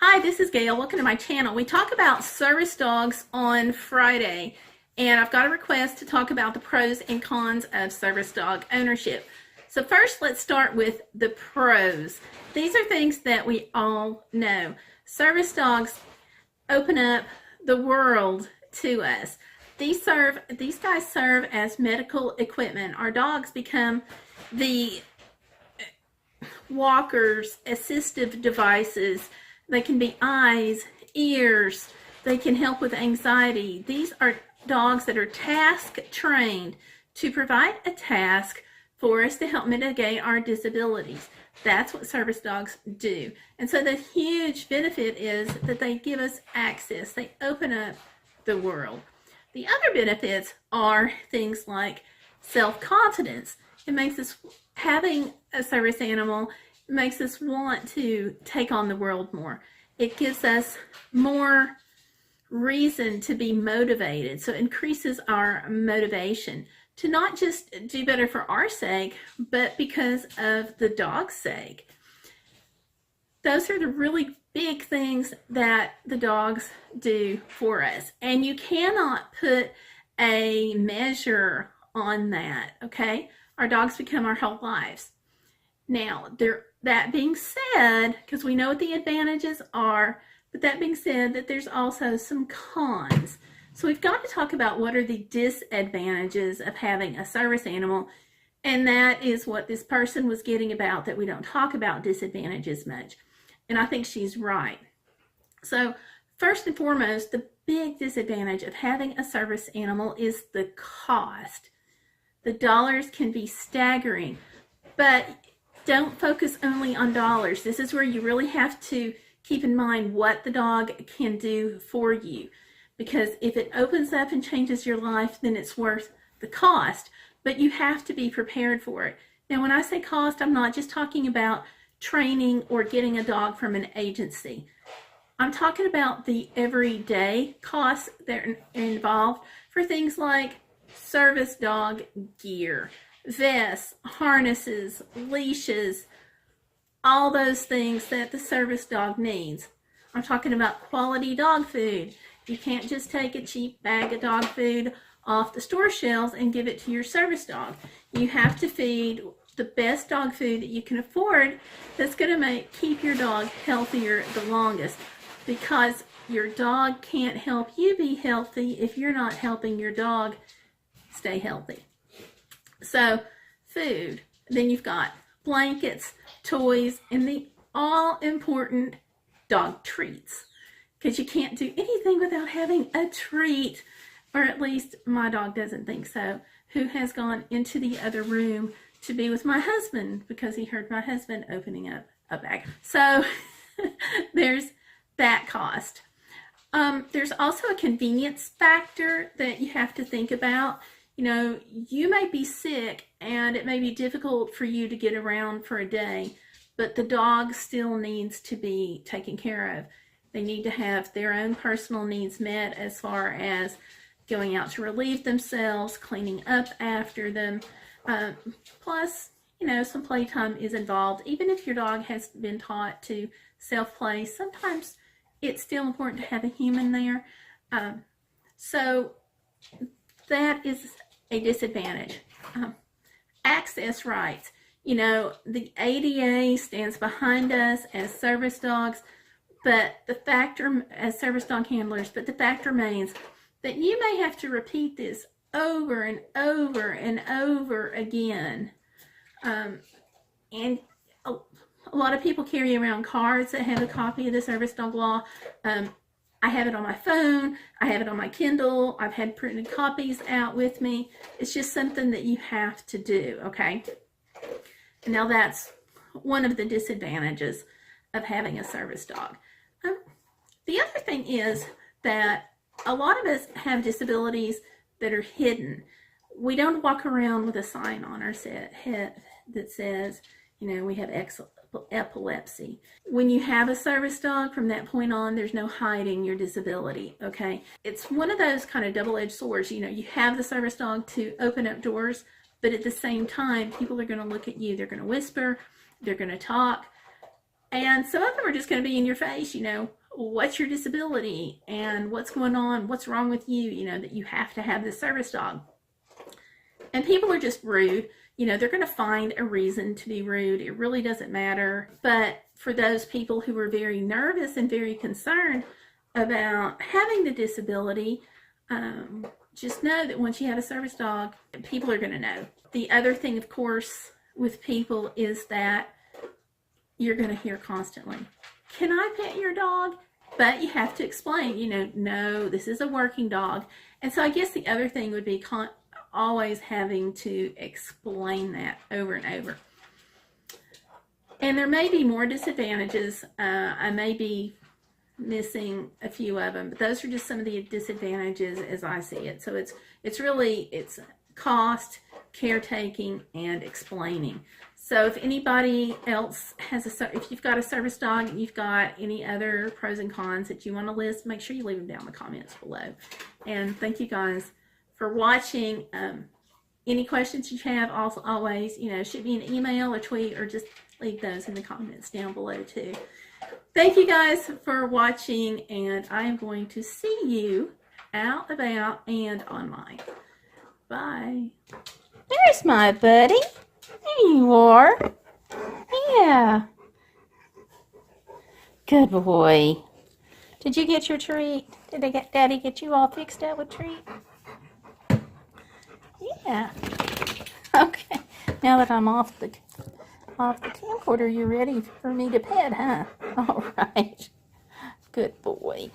Hi, this is Gayle. Welcome to my channel. We talk about service dogs on Friday, and I've got a request to talk about the pros and cons of service dog ownership. So first, let's start with the pros. These are things that we all know. Service dogs open up the world to us. These guys serve as medical equipment. Our dogs become the walkers, assistive devices. They can be eyes, ears. They can help with anxiety. These are dogs that are task trained to provide a task for us to help mitigate our disabilities. That's what service dogs do. And so the huge benefit is that they give us access. They open up the world. The other benefits are things like self-confidence. It makes us, having a service animal makes us want to take on the world more. It gives us more reason to be motivated. So it increases our motivation to not just do better for our sake, but because of the dog's sake. Those are the really big things that the dogs do for us. And you cannot put a measure on that, okay? Our dogs become our whole lives. Now, that being said, because we know what the advantages are, but that being said, that there's also some cons. So we've got to talk about what are the disadvantages of having a service animal, and that is what this person was getting about, that we don't talk about disadvantages much. And I think she's right. So first and foremost, the big disadvantage of having a service animal is the cost. The dollars can be staggering, but don't focus only on dollars. This is where you really have to keep in mind what the dog can do for you. Because if it opens up and changes your life, then it's worth the cost. But you have to be prepared for it. Now, when I say cost, I'm not just talking about training or getting a dog from an agency. I'm talking about the everyday costs that are involved for things like service dog gear, vests, harnesses, leashes, all those things that the service dog needs. I'm talking about quality dog food. You can't just take a cheap bag of dog food off the store shelves and give it to your service dog. You have to feed the best dog food that you can afford that's going to keep your dog healthier the longest, because your dog can't help you be healthy if you're not helping your dog stay healthy. So food, then you've got blankets, toys, and the all-important dog treats, because you can't do anything without having a treat, or at least my dog doesn't think so, who has gone into the other room to be with my husband because he heard my husband opening up a bag. So there's that cost. There's also a convenience factor that you have to think about. You know, you may be sick and it may be difficult for you to get around for a day, but the dog still needs to be taken care of. They need to have their own personal needs met as far as going out to relieve themselves, cleaning up after them. Plus, you know, some playtime is involved. Even if your dog has been taught to self-play, sometimes it's still important to have a human there. So that is a disadvantage. Access rights. You know, the ADA stands behind us as service dogs, but the fact, as service dog handlers, but the fact remains that you may have to repeat this over and over and over again. And a lot of people carry around cards that have a copy of the service dog law. I have it on my phone. I have it on my Kindle. I've had printed copies out with me. It's just something that you have to do, okay? Now that's one of the disadvantages of having a service dog. The other thing is that a lot of us have disabilities that are hidden. We don't walk around with a sign on our head that says, you know, we have epilepsy. When you have a service dog, from that point on, there's no hiding your disability, okay? It's one of those kind of double-edged swords. You know, you have the service dog to open up doors, but at the same time, people are going to look at you. They're going to whisper. They're going to talk. And some of them are just going to be in your face, what's your disability and what's going on, what's wrong with you, that you have to have this service dog. And people are just rude. They're going to find a reason to be rude. It really doesn't matter. But for those people who are very nervous and very concerned about having the disability, just know that once you have a service dog, people are going to know. The other thing, of course, with people is that you're going to hear constantly, can I pet your dog? But you have to explain, no, this is a working dog. And so I guess the other thing would be always having to explain that over and over. And there may be more disadvantages. I may be missing a few of them, but those are just some of the disadvantages as I see it. So it's really cost, caretaking, and explaining. So if anybody else if you've got a service dog and you've got any other pros and cons that you want to list, make sure you leave them down in the comments below. And thank you guys for watching. Any questions you have, also always, shoot me an email or tweet, or just leave those in the comments down below too. Thank you guys for watching, and I am going to see you out about and online. Bye. There's my buddy. There you are. Yeah. Good boy. Did you get your treat? Did Daddy get you all fixed up with treat? Yeah. Okay. Now that I'm off the camcorder, you're ready for me to pet, huh? All right. Good boy.